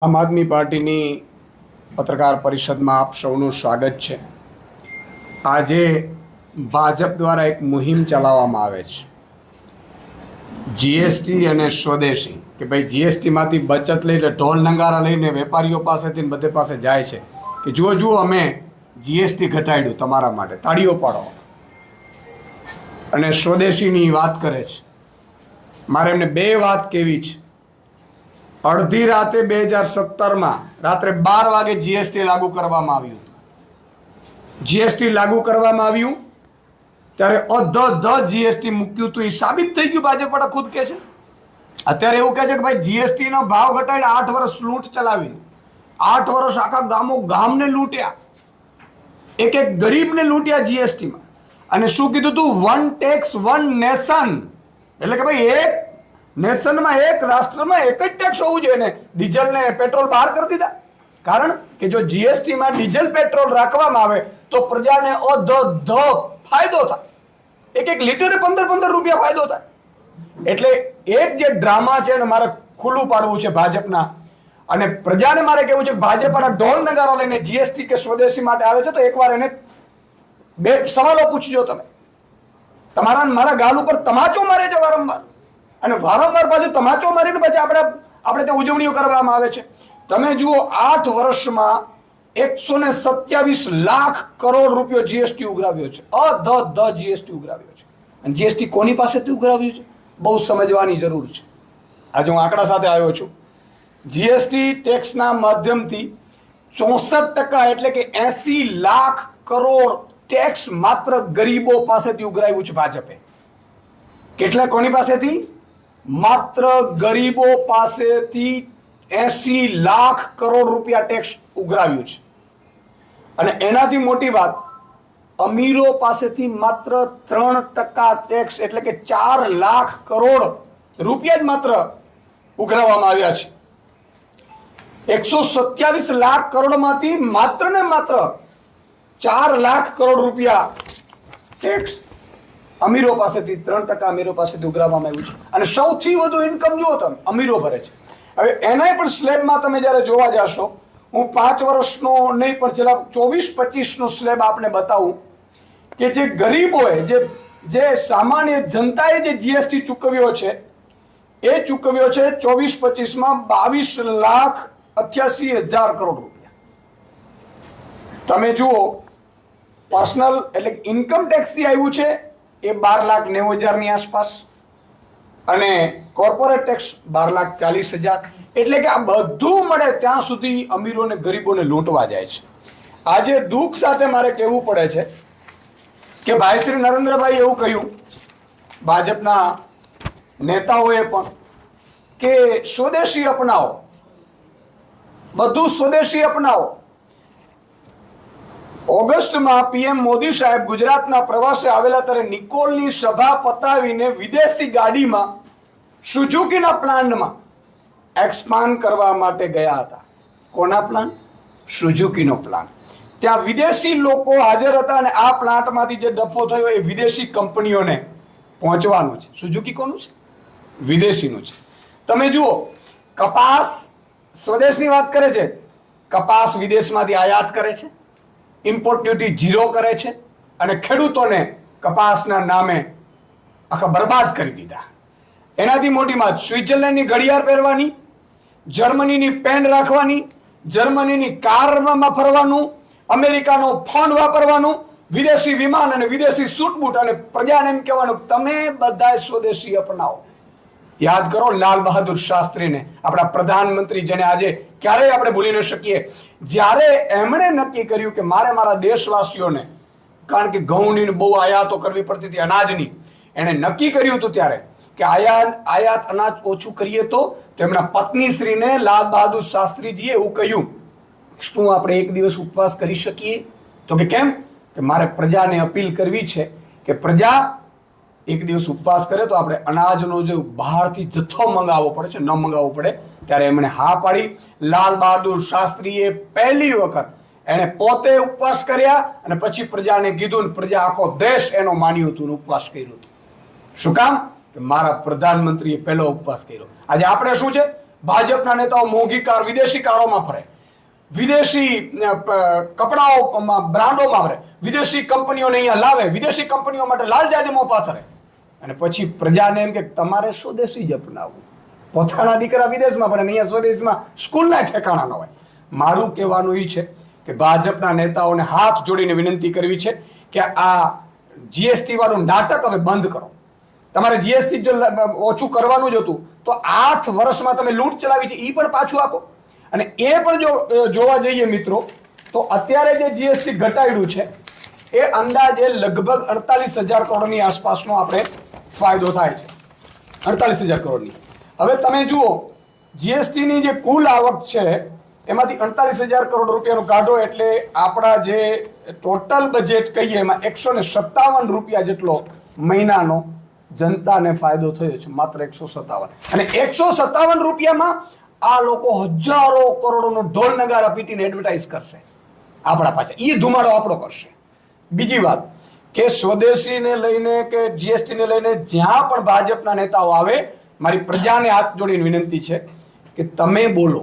આમ આદમી પાર્ટીની પત્રકાર પરિષદમાં આપ સૌનું સ્વાગત છે। આજે ભાજપ દ્વારા એક મુહિમ ચલાવવામાં આવે છે જીએસટી અને સ્વદેશી, કે ભાઈ જીએસટીમાંથી બચત લઈને ઢોલ નગારા લઈને વેપારીઓ પાસેથી બધે પાસે જાય છે કે જુઓ જુઓ અમે જીએસટી ઘટાડ્યું તમારા માટે, તાળીઓ પાડો। અને સ્વદેશીની વાત કરે છે। મારે એમને બે વાત કહેવી છે। અડધી રાતે 2017માં રાત્રે 12 વાગે જીએસટી લાગુ કરવામાં આવ્યું હતું। જીએસટી લાગુ કરવામાં આવ્યું ત્યારે અધધ જીએસટી મૂક્યું હતું, એ સાબિત થઈ ગયું। ભાજપ વાળા ખુદ કહે છે, અત્યારે એવું કહે છે કે ભાઈ જીએસટી નો ભાવ ઘટાડીને 8 વર્ષ લૂંટ ચલાવીને 8 વર્ષ આખા ગામને લૂંટ્યા, એક એક ગરીબને લૂંટ્યા જીએસટીમાં। અને શું કીધું હતું? વન ટેક્સ વન નેશન, એટલે કે ભાઈ એક નેશનમાં, એક રાષ્ટ્રમાં એક જ ટેક્સ હોવું જોઈએ ને ડીઝલ ને પેટ્રોલ બહાર કરી દીધા। કારણ કે જો જીએસટીમાં ડીઝલ પેટ્રોલ રાખવામાં આવે તો પ્રજાને અધધ ફાયદો થાય, એક એક લીટરે 15-15 રૂપિયા ફાયદો થાય। એટલે એક જે ડ્રામા છે ને મારે ખુલ્લું પાડવું છે ભાજપના, અને પ્રજાને મારે કહેવું છે કે ભાજપ આના ઢોલ નગારા લઈને જીએસટી કે સ્વદેશી માટે આવે છે તો એકવાર એને બે સવાલો પૂછજો તમે। તમારા મારા ગાલ ઉપર તમાચો મારે છે વારંવાર, અને વારંવાર પાછું તમાચો મારીને પછી આપણે તે ઉજવણીઓ કરવામાં આવે છે। તમે જુઓ 8 વર્ષમાં 127 લાખ કરોડ રૂપિયો જીએસટી ઉઘરાવ્યો છે, અધધ જીએસટી ઉઘરાવ્યો છે। અને જીએસટી કોની પાસેથી ઉઘરાવ્યું છે બહુ સમજવાની જરૂર છે। આજે હું આંકડા સાથે આવ્યો છું। જીએસટી ટેક્સના માધ્યમથી 64% એટલે કે 80 લાખ કરોડ ટેક્સ માત્ર ગરીબો પાસેથી ઉઘરાવ્યું છે ભાજપે। કેટલા? કોની પાસેથી? માત્ર ગરીબો પાસેથી 80 લાખ કરોડ રૂપિયા ટેક્સ ઉઘરાવ્યું છે। અને એનાથી મોટી વાત, અમીરો પાસેથી માત્ર 3% ટેક્સ એટલે કે 4 લાખ કરોડ રૂપિયા જ માત્ર ઉઘરાવવામાં આવ્યા છે। 127 લાખ કરોડમાંથી માત્ર ને માત્ર 4 લાખ કરોડ રૂપિયા ટેક્સ અમીરો પાસેથી, 3% અમીરો પાસેથી ઉઘરાવવામાં આવ્યું છે। અને સૌથી વધુ ઇન્કમ જુઓ તમે અમીરો ભરે છે। હવે એનાય પણ સ્લેબમાં તમે જ્યારે જોવા જશો, હું 5 વર્ષનો નહીં પણ છેલ્લા 24-25 નો સ્લેબ આપને બતાવું કે જે ગરીબોએ, જે સામાન્ય જનતાએ જે જીએસટી ચૂકવ્યો છે એ ચૂકવ્યો છે 24-25માં 22,88,000 કરોડ રૂપિયા। તમે જુઓ, પર્સનલ એટલે ઇન્કમ ટેક્સ થી આવ્યું છે એ 12,90,000 ની આસપાસ, અને કોર્પોરેટ ટેક્સ 12,40,000। એટલે કે આ બધું મળે ત્યાં સુધી અમીરોને ગરીબોને લૂંટવા જાય છે। આજે દુઃખ સાથે મારે કહેવું પડે છે કે ભાઈ શ્રી નરેન્દ્રભાઈ એવું કહ્યું, ભાજપના નેતાઓએ પણ, કે સ્વદેશી અપનાવો, બધું સ્વદેશી અપનાવો। ઓગસ્ટમાં પીએમ મોદી સાહેબ ગુજરાતના પ્રવાસે આવેલા ત્યારે નિકોલની સભા પતાવીને વિદેશી ગાડીમાં સુઝુકીના પ્લાન્ટમાં એક્સપાન્ડ કરવા માટે ગયા હતા। કોના પ્લાન્ટ? સુઝુકીનો પ્લાન્ટ। ત્યાં વિદેશી લોકો હાજર હતા, અને આ પ્લાન્ટમાંથી જે ડફો થયો એ વિદેશી કંપનીઓને પહોંચવાનું છે। સુઝુકી કોનું છે? વિદેશીનું છે। તમે જુઓ, કપાસ સ્વદેશની વાત કરે છે, કપાસ વિદેશમાંથી આયાત કરે છે, ઇમ્પોર્ટ ડ્યુટી 0 કરે છે, અને ખેડૂતોને કપાસના નામે આખા બરબાદ કરી દીધા। એનાથી મોટી વાત, સ્વિટ્ઝરલેન્ડની ઘડિયાળ પહેરવાની, જર્મનીની પેન રાખવાની, જર્મનીની કારમાં ફરવાનું, અમેરિકાનો ફોન વાપરવાનું, વિદેશી વિમાન અને વિદેશી સૂટબૂટ, અને પ્રજાને એમ કહેવાનું તમે બધા સ્વદેશી અપનાવો। યાદ કરો લાલ બહાદુર શાસ્ત્રીને, આપણા પ્રધાનમંત્રી, જેને આજે ક્યારેય આપણે ભૂલી ન શકીએ। જ્યારે એમણે નક્કી કર્યું કે મારે મારા દેશવાસીઓને, કારણ કે ઘઉંની બહુ આયાતો કરવી પડતી હતી, અનાજની, એણે નક્કી કર્યું હતું ત્યારે કે આયાત અનાજ ઓછું કરીએ તો એમના પત્ની શ્રીને લાલ બહાદુર શાસ્ત્રીજીએ એવું કહ્યું, શું આપણે એક દિવસ ઉપવાસ કરી શકીએ? તો કે કેમ? કે મારે પ્રજાને અપીલ કરવી છે કે પ્રજા એક દિવસ ઉપવાસ કરે તો આપણે અનાજનો જે બહારથી જથ્થો મંગાવવો પડે છે ન મંગાવવો પડે। ત્યારે એમણે હા પાડી। લાલ બહાદુર શાસ્ત્રીએ પહેલી વખત એણે પોતે ઉપવાસ કર્યા, અને પછી પ્રજાને કીધું, ને પ્રજા આખો દેશ એનો માન્યું હતું, ઉપવાસ કર્યું હતું। શું કામ? કે મારા પ્રધાનમંત્રીએ પહેલો ઉપવાસ કર્યો। આજે આપણે શું છે? ભાજપના નેતાઓ મોંઘી કાર વિદેશી કારોમાં ફરે, વિદેશી કપડાઓમાં બ્રાન્ડોમાં ફરે, વિદેશી કંપનીઓને અહીંયા લાવે, વિદેશી કંપનીઓ માટે લાલ જાદીમાં પાથરે, અને પછી પ્રજાને એમ કે તમારે સ્વદેશી જ અપનાવવું. પોતાના દીકરા વિદેશમાં પડે, અહીંયા સ્વદેશમાં સ્કૂલના ઠેકાણા ન હોય. મારું કહેવાનું એ છે કે ભાજપના નેતાઓને હાથ જોડીને વિનંતી કરવી છે કે આ જીએસટી વાળું નાટક હવે બંધ કરો. તમારે જીએસટી જો ઓછું કરવાનું જ હતું તો 8 વર્ષમાં તમે લૂંટ ચલાવી છે એ પણ પાછું આપો. અને એ પણ જો જોવા જઈએ મિત્રો તો અત્યારે જે જીએસટી ઘટાડ્યું છે એ અંદાજે લગભગ 48,000 કરોડની આસપાસનો આપણે ફાયદો થાય છે. 48,000 કરોડની. હવે તમે જુઓ જીએસટીની જે કુલ આવક છે એમાંથી 48,000 કરોડ રૂપિયાનું કાઢો એટલે આપણા જે ટોટલ બજેટ કહીએ એમાં 157 રૂપિયા જેટલો મહિનાનો જનતાને ફાયદો થયો છે. માત્ર 157. અને 157 રૂપિયામાં આ લોકો હજારો કરોડોનો ઢોલ નગારા પીટીને એડવર્ટાઇઝ કરશે આપણા પાસે. એ ધુમાડો આપણો કરશે. બીજી વાત કે સ્વદેશીને લઈને કે જીએસટીને લઈને જ્યાં પણ ભાજપના નેતાઓ આવે, મારી પ્રજાને હાથ જોડીને વિનંતી છે કે તમે બોલો,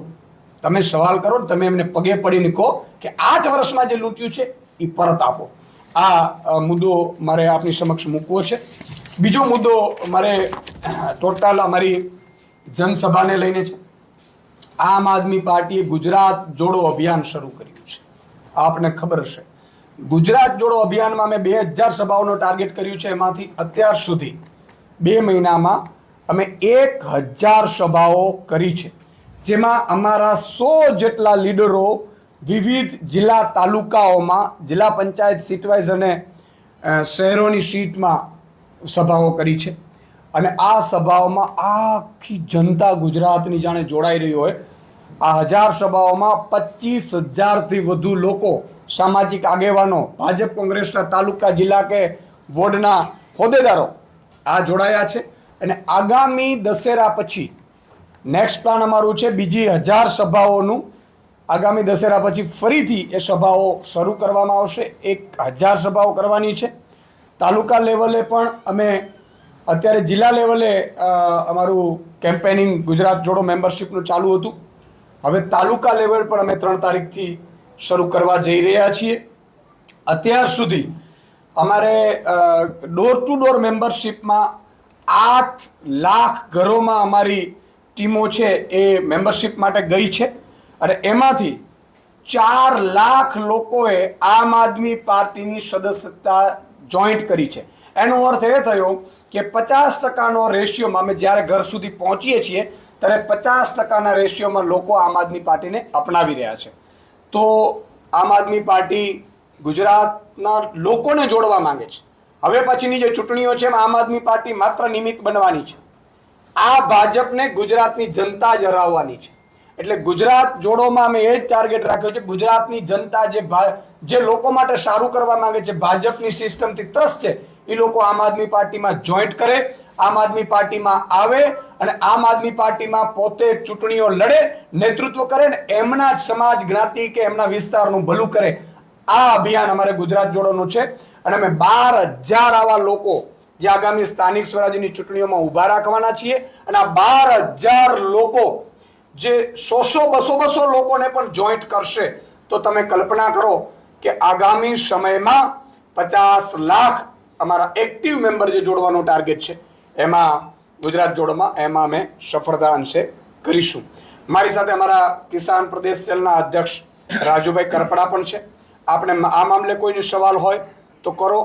તમે સવાલ કરો, તમે એમને પગે પડીને કહો કે 8 વર્ષમાં જે લૂંટ્યું છે એ પરત આપો. આ મુદ્દો મારે આપની સમક્ષ મૂકવો છે. બીજો મુદ્દો મારે ટોટલ અમારી જનસભાને લઈને છે. આમ આદમી પાર્ટીએ ગુજરાત જોડો અભિયાન શરૂ કર્યું છે. આપને ખબર હશે ગુજરાત જોડો અભિયાનમાં અમે 2000 સભાઓનો ટાર્ગેટ કર્યું છે. એમાંથી અત્યાર સુધી 2 મહિનામાં અમે 1000 સભાઓ કરી છે, જેમાં અમારા 100 જેટલા લીડરો વિવિધ જિલ્લા તાલુકાઓમાં જિલ્લા પંચાયત સીટવાઇઝ અને શહેરોની સીટમાં સભાઓ કરી છે. અને આ સભાઓમાં આખી જનતા ગુજરાતની જાણે જોડાઈ રહી હોય. આ 1000 સભાઓમાં 25,000થી વધુ લોકો, સામાજિક આગેવાનો, ભાજપ કોંગ્રેસના તાલુકા જિલ્લા કે વોર્ડના હોદ્દેદારો આ જોડાયા છે. અને આગામી દશેરા પછી નેક્સ્ટ પ્લાન અમારું છે બીજી 1000 સભાઓનું. આગામી દશેરા પછી ફરીથી એ સભાઓ શરૂ કરવામાં આવશે. 1000 સભાઓ કરવાની છે. તાલુકા લેવલે પણ અમે અત્યારે જિલ્લા લેવલે અમારું કેમ્પેનિંગ ગુજરાત જોડો મેમ્બરશિપનું ચાલુ હતું. હવે તાલુકા લેવલ પણ અમે 3 તારીખથી શરૂ કરવા જઈ રહ્યા છીએ. અત્યાર સુધી અમારે ડોર ટુ ડોર મેમ્બરશિપમાં 8 લાખ ઘરોમાં અમારી ટીમો છે એ મેમ્બરશિપ માટે ગઈ છે. અને એમાંથી 4 લાખ લોકોએ આમ આદમી પાર્ટીની સદસ્યતા જોઈન્ટ કરી છે. એનો અર્થ એ થયો કે 50%નો રેશિયોમાં અમે જ્યારે ઘર સુધી પહોંચીએ છીએ ત્યારે 50%ના રેશિયોમાં લોકો આમ આદમી પાર્ટીને અપનાવી રહ્યા છે. તો આમ આદમી પાર્ટી ગુજરાતના લોકોને જોડવા માંગે છે. હવે પછીની જે ચૂંટણીઓ છે એમાં આમ આદમી પાર્ટી માત્ર નિમિત્ત બનવાની છે. આ ભાજપને ગુજરાતની જનતા જ હરાવવાની છે. એટલે ગુજરાત જોડોમાં અમે એ જ ટાર્ગેટ રાખ્યો છે. ગુજરાતની જનતા જે લોકો માટે સારું કરવા માંગે છે, ભાજપની સિસ્ટમથી ત્રસ્ત છે, એ લોકો આમ આદમી પાર્ટીમાં જોઈન્ટ કરે, આમ આદમી પાર્ટીમાં આવે અને આમ આદમી પાર્ટીમાં પોતે ચૂંટણીઓ લડે, નેતૃત્વ કરે ને એમના જ સમાજ જ્ઞાતિ કે એમના વિસ્તારનું ભલું કરે. આ અભિયાન અમારે ગુજરાત જોડોનું છે. અને અમે 12,000 આવા લોકો જે આગામી સ્થાનિક સ્વરાજ્યની ચૂંટણીઓમાં ઊભા રાખવાના છીએ. અને આ 12,000 લોકો જે 100-200 લોકોને પણ જોઈન્ટ કરશે તો તમે કલ્પના કરો કે આગામી સમયમાં 50 લાખ અમારા એક્ટિવ મેમ્બર જે જોડવાનો ટાર્ગેટ છે એમાં ગુજરાત જોડોમાં એમાં અમે સફળતા અંશે કરીશું. મારી સાથે અમારા કિસાન પ્રદેશ સેલના અધ્યક્ષ રાજુભાઈ કરપડા પણ છે. આપણે આ મામલે કોઈને સવાલ હોય તો કરો.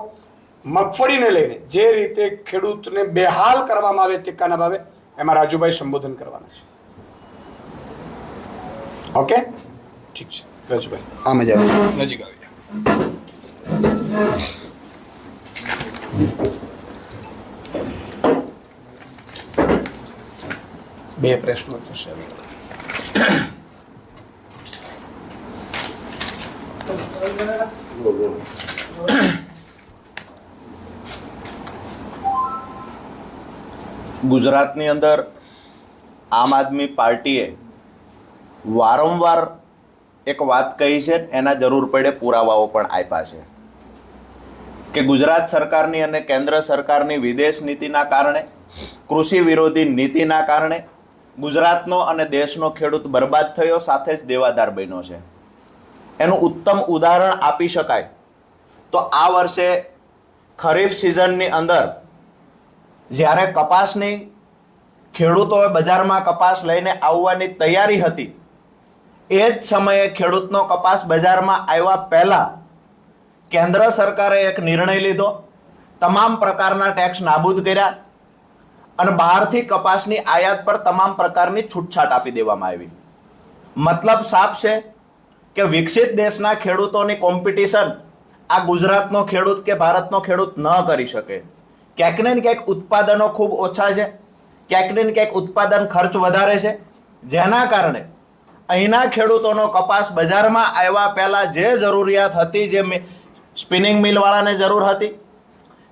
મગફળીને લઈને જે રીતે ખેડૂતને બેહાલ કરવામાં આવે ટેકાના ભાવે એમાં રાજુભાઈ સંબોધન કરવાના છે. ઓકે, ઠીક છે રાજુભાઈ. આ મજા આવી, નજીક આવી જાઓ. બે પ્રશ્નો થશે. ગુજરાતની અંદર આમ આદમી પાર્ટીએ વારંવાર એક વાત કહી છે, એના જરૂર પડે પુરાવાઓ પણ આપ્યા છે કે ગુજરાત સરકારની અને કેન્દ્ર સરકારની વિદેશ નીતિના કારણે, કૃષિ વિરોધી નીતિના કારણે ગુજરાતનો અને દેશનો ખેડૂત બરબાદ થયો, સાથે જ દેવાદાર બન્યો છે. એનું ઉત્તમ ઉદાહરણ આપી શકાય તો આ વર્ષે ખરીફ સિઝનની અંદર જ્યારે કપાસની ખેડૂતોએ બજારમાં કપાસ લઈને આવવાની તૈયારી હતી, એ જ સમયે ખેડૂતનો કપાસ બજારમાં આવ્યા પહેલા કેન્દ્ર સરકારે એક નિર્ણય લીધો, તમામ પ્રકારના ટેક્સ નાબૂદ કર્યા અને બહારથી કપાસની આયાત પર તમામ પ્રકારની છૂટછાટ આપી દેવામાં આવી. મતલબ સાફ છે કે વિકસિત દેશના ખેડૂતોની કોમ્પિટિશન આ ગુજરાતનો ખેડૂત કે ભારતનો ખેડૂત ન કરી શકે. ક્યાંક ને ક્યાંક ઉત્પાદનો ખૂબ ઓછા છે, ક્યાંક ને ક્યાંક ઉત્પાદન ખર્ચ વધારે છે, જેના કારણે અહીંના ખેડૂતોનો કપાસ બજારમાં આવ્યા પહેલા જે જરૂરિયાત હતી, જે સ્પિનિંગ મિલવાળાને જરૂર હતી,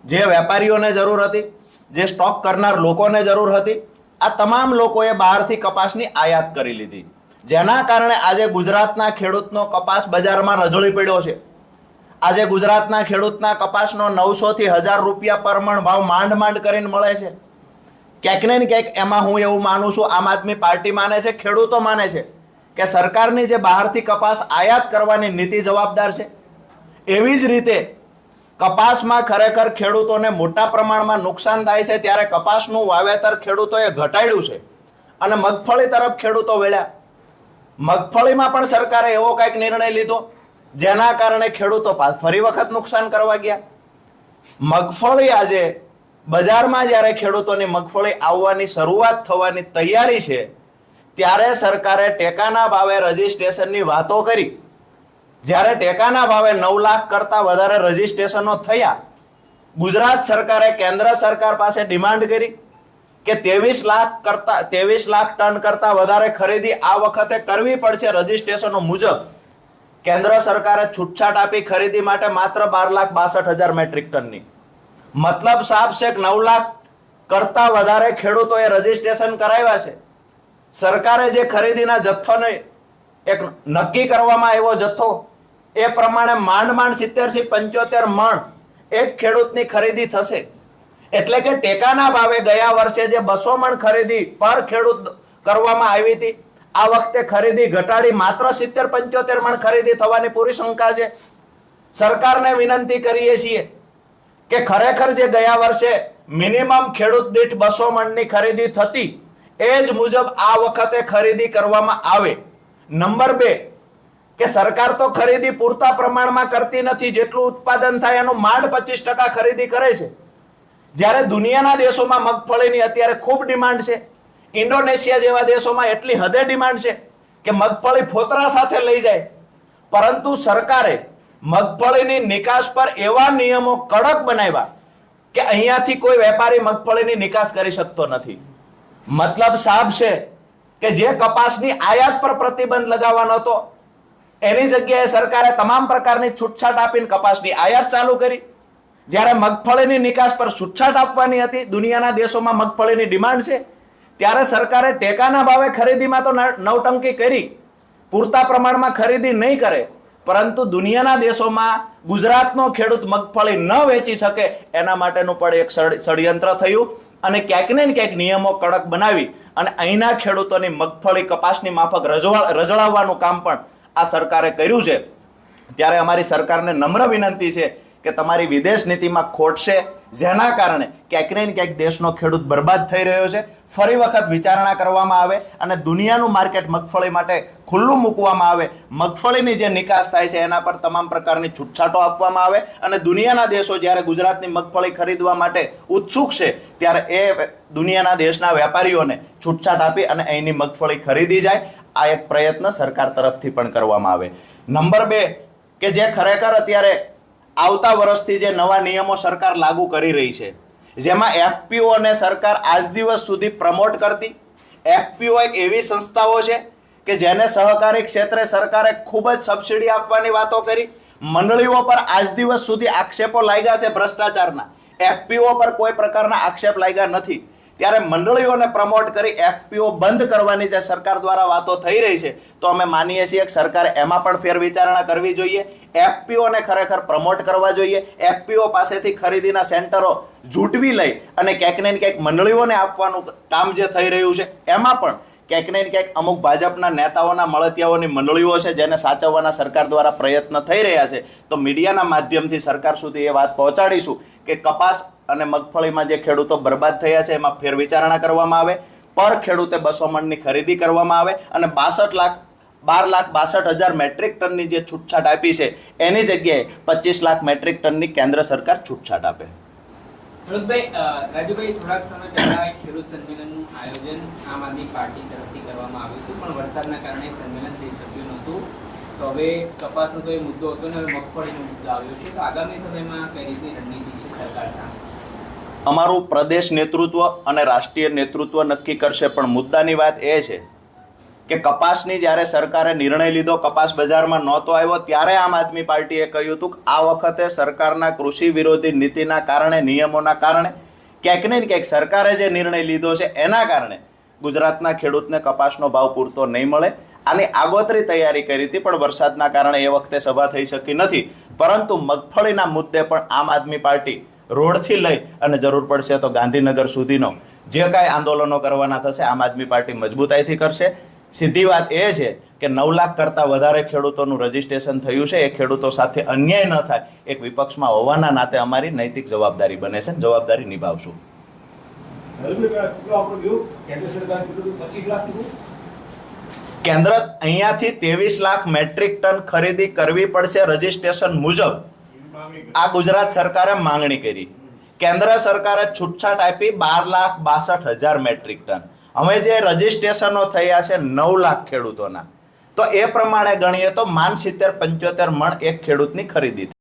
જે વેપારીઓને જરૂર હતી, જે સ્ટોક કરનાર લોકોને જરૂર હતી, આ તમામ લોકોએ બહારથી કપાસની આયાત કરી લીધી, જેના કારણે આજે ગુજરાતના ખેડૂતનો કપાસ બજારમાં રજળી પડ્યો છે. આજે ગુજરાતના ખેડૂતના કપાસનો 900 થી 1000 રૂપિયા પર મણ ભાવ માંડ માંડ કરીને મળે છે. ક્યાંક ને ક્યાંક એમાં હું એવું માનું છું, આમ આદમી પાર્ટી માને છે, ખેડૂતો માને છે કે સરકારની જે બહારથી કપાસ આયાત કરવાની નીતિ જવાબદાર છે. એવી જ રીતે કપાસમાં ખરેખર ખેડૂતોને મોટા પ્રમાણમાં નુકસાન થાય છે, ત્યારે કપાસનું વાવેતર ખેડૂતોએ ઘટાડ્યું છે અને મગફળી તરફ ખેડૂતો વળ્યા. મગફળીમાં પણ સરકારે એવો કંઈક નિર્ણય લીધો જેના કારણે ખેડૂતો ફરી વખત નુકસાન કરવા ગયા. મગફળી આજે બજારમાં જ્યારે ખેડૂતોની મગફળી આવવાની શરૂઆત થવાની તૈયારી છે, ત્યારે સરકારે ટેકાના ભાવે રજીસ્ટ્રેશનની વાતો કરી. જ્યારે ટેકાના ભાવે 9 લાખ કરતા વધારે રજીસ્ટ્રેશનો થયા, ગુજરાત સરકારે કેન્દ્ર સરકાર પાસે ડિમાન્ડ કરી કે 23 લાખ ટન કરતા વધારે ખરીદી આ વખતે કરવી પડશે રજીસ્ટ્રેશનો મુજબ. કેન્દ્ર સરકારે છૂટછાટ આપી ખરીદી માટે માત્ર 12,62,000 મેટ્રિક ટનની. મતલબ સાફ છે કે 9 લાખ કરતા વધારે ખેડૂતોએ રજીસ્ટ્રેશન કરાવ્યા છે. સરકારે જે ખરીદીના જથ્થોને એક નક્કી કરવામાં આવ્યો જથ્થો, એ પ્રમાણે માંડ 70 થી 75 મણ એક ખેડૂતની ખરીદી થશે. એટલે કે ટેકાના ભાવે ગયા વર્ષે જે 200 મણ ખરીદી પર ખેડૂત કરવામાં આવી હતી, આ વખતે ખરીદી ઘટાડી માત્ર 70-75 મણ ખરીદી થવાની પૂરી શંકા છે. સરકારને વિનંતી કરીએ છીએ કે ખરેખર જે ગયા વર્ષે મિનિમમ ખેડૂત દીઠ 200 મણની ખરીદી થતી, એ જ મુજબ આ વખતે ખરીદી કરવામાં આવે. નંબર 2 કે સરકાર તો ખરીદી પૂરતા પ્રમાણમાં કરતી નથી, જેટલું ઉત્પાદન થાય એનું માંડ 25% ખરીદી કરે છે. જ્યારે દુનિયાના દેશોમાં મગફળીની અત્યારે ખૂબ ડિમાન્ડ છે, ઇન્ડોનેશિયા જેવા દેશોમાં એટલી હદે ડિમાન્ડ છે કે મગફળી ફોતરા સાથે લઈ જાય, પરંતુ સરકારે મગફળીની નિકાસ પર એવા નિયમો કડક બનાવ્યા કે અહીંયાથી કોઈ વેપારી મગફળીની નિકાસ કરી શકતો નથી. મતલબ સાફ છે કે જે કપાસની આયાત પર પ્રતિબંધ લગાવવાનો હતો, એની જગ્યાએ સરકારે તમામ પ્રકારની છૂટછાટ આપીને કપાસની આયાત ચાલુ કરી. જ્યારે મગફળીની નિકાસ પર છૂટછાટ આપવાની હતી, દુનિયાના દેશોમાં મગફળીની ડિમાન્ડ છે, ત્યારે સરકારે ટેકાના ભાવે ખરીદીમાં તો નવટંકી કરી, પૂરતા પ્રમાણમાં ખરીદી નહીં કરે, પરંતુ દુનિયાના દેશોમાં ગુજરાતનો ખેડૂત મગફળી ન વેચી શકે એના માટેનું પણ એક ષડયંત્ર થયું અને ક્યાંક ને ક્યાંક નિયમો કડક બનાવી અને અહીંના ખેડૂતોની મગફળી કપાસની માફક રજળાવવાનું કામ પણ આ સરકારે કર્યું છે. ત્યારે અમારી સરકારને નમ્ર વિનંતી છે કે તમારી વિદેશ નીતિમાં ખોટ છે, જેના કારણે ક્યાંક ને ક્યાંક દેશનો ખેડૂત બરબાદ થઈ રહ્યો છે. ફરી વખત વિચારણા કરવામાં આવે અને દુનિયાનું માર્કેટ મગફળી માટે ખુલ્લું મૂકવામાં આવે. મગફળીની જે નિકાસ થાય છે એના પર તમામ પ્રકારની છૂટછાટો આપવામાં આવે અને દુનિયાના દેશો જ્યારે ગુજરાતની મગફળી ખરીદવા માટે ઉત્સુક છે, ત્યારે એ દુનિયાના દેશના વેપારીઓને છૂટછાટ આપી અને અહીંની મગફળી ખરીદી જાય. આ એક પ્રયત્ન સરકાર તરફથી પણ કરવામાં આવે. નંબર 2 કે જે ખરેખર અત્યારે આવતા વર્ષથી જે નવા નિયમો સરકાર લાગુ કરી રહી છે, જેમાં એફપીઓ ને સરકાર આજ દિવસ સુધી પ્રમોટ કરતી. એફપીઓ એક એવી સંસ્થાઓ છે કે જેને સહકારી ક્ષેત્રે સરકારે ખૂબ જ સબસિડી આપવાની વાતો કરી. મંડળીઓ પર આજ દિવસ સુધી આક્ષેપો લાગ્યા છે ભ્રષ્ટાચારના, એફપીઓ પર કોઈ પ્રકારના આક્ષેપ લાગ્યા નથી. ત્યારે મંડળીઓને પ્રમોટ કરી એફપીઓ બંધ કરવાની જે સરકાર દ્વારા વાતો થઈ રહી છે, તો અમે માનીએ છીએ કે સરકારે એમાં પણ ફેરવિચારણા કરવી જોઈએ. એફપીઓને ખરેખર પ્રમોટ કરવા જોઈએ. એફપીઓ પાસેથી ખરીદીના સેન્ટરો ઝૂંટવી લઈ અને ક્યાંક ને ક્યાંક મંડળીઓને આપવાનું કામ જે થઈ રહ્યું છે, એમાં પણ ક્યાંક ને ક્યાંક અમુક ભાજપના નેતાઓના મળતિયાઓની મંડળીઓ છે જેને સાચવવાના સરકાર દ્વારા પ્રયત્ન થઈ રહ્યા છે. તો મીડિયાના માધ્યમથી સરકાર સુધી એ વાત પહોંચાડીશું કે કપાસ અને મગફળીમાં જે ખેડૂતો બરબાદ થયા છે એમાં ફેરવિચારણા કરવામાં આવે, પર ખેડૂતે 200 મણની ખરીદી કરવામાં આવે અને 12,62,000 મેટ્રિક ટનની જે છૂટછાટ આપી છે એની જગ્યાએ 25 લાખ મેટ્રિક ટનની કેન્દ્ર સરકાર છૂટછાટ આપે. રાજુભાઈ, થોડાક સમય પહેલા એક ખેડૂત સંમેલનનું આયોજન આમ આદમી પાર્ટી તરફથી કરવામાં આવ્યું હતું, પણ વરસાદના કારણે સંમેલન થઈ શક્યું નહોતું. તો હવે કપાસનો તો એ મુદ્દો હતો ને હવે મગફળીનો મુદ્દો આવ્યો છે, તો આગામી સમયમાં કઈ રીતની રણનીતિ છે સરકાર સામે? અમારું પ્રદેશ નેતૃત્વ અને રાષ્ટ્રીય નેતૃત્વ નક્કી કરશે, પણ મુદ્દાની વાત એ છે કે કપાસની જ્યારે સરકારે નિર્ણય લીધો, કપાસ બજારમાં નહોતો આવ્યો, ત્યારે આમ આદમી પાર્ટીએ કહ્યું હતું કે આ વખતે સરકારના કૃષિ વિરોધી નીતિના કારણે, નિયમોના કારણે, ક્યાંક ને ક્યાંક સરકારે જે નિર્ણય લીધો છે એના કારણે ગુજરાતના ખેડૂતને કપાસનો ભાવ પૂરતો નહીં મળે. આની આગોતરી તૈયારી કરી હતી, પણ વરસાદના કારણે એ વખતે સભા થઈ શકી નથી. પરંતુ મગફળીના મુદ્દે પણ આમ આદમી પાર્ટી રોડથી લઈ અને જરૂર પડશે તો ગાંધીનગર સુધીનો જે કાંઈ આંદોલનો કરવાના થશે આમ આદમી પાર્ટી મજબૂતાઈથી કરશે. સીધી વાત એ છે કે 9 લાખ કરતાં વધારે ખેડૂતોનું રજીસ્ટ્રેશન થયું છે. એ ખેડૂતો સાથે અન્યાય ન થાય, એક વિપક્ષમાં હોવાના નાતે અમારી નૈતિક જવાબદારી બને છે, જવાબદારી નિભાવશું. કેન્દ્ર અહીંયાથી 23 લાખ મેટ્રિક ટન ખરીદી કરવી પડશે રજીસ્ટ્રેશન મુજબ. આ ગુજરાત સરકારે માંગણી કરી. કેન્દ્ર સરકારે છૂટછાટ આપી 12,62,000 મેટ્રિક ટન. હવે જે રજીસ્ટ્રેશનો થયા છે 9 લાખ ખેડૂતોના, તો એ પ્રમાણે ગણીએ તો 70-75 મણ એક ખેડૂતની ખરીદી.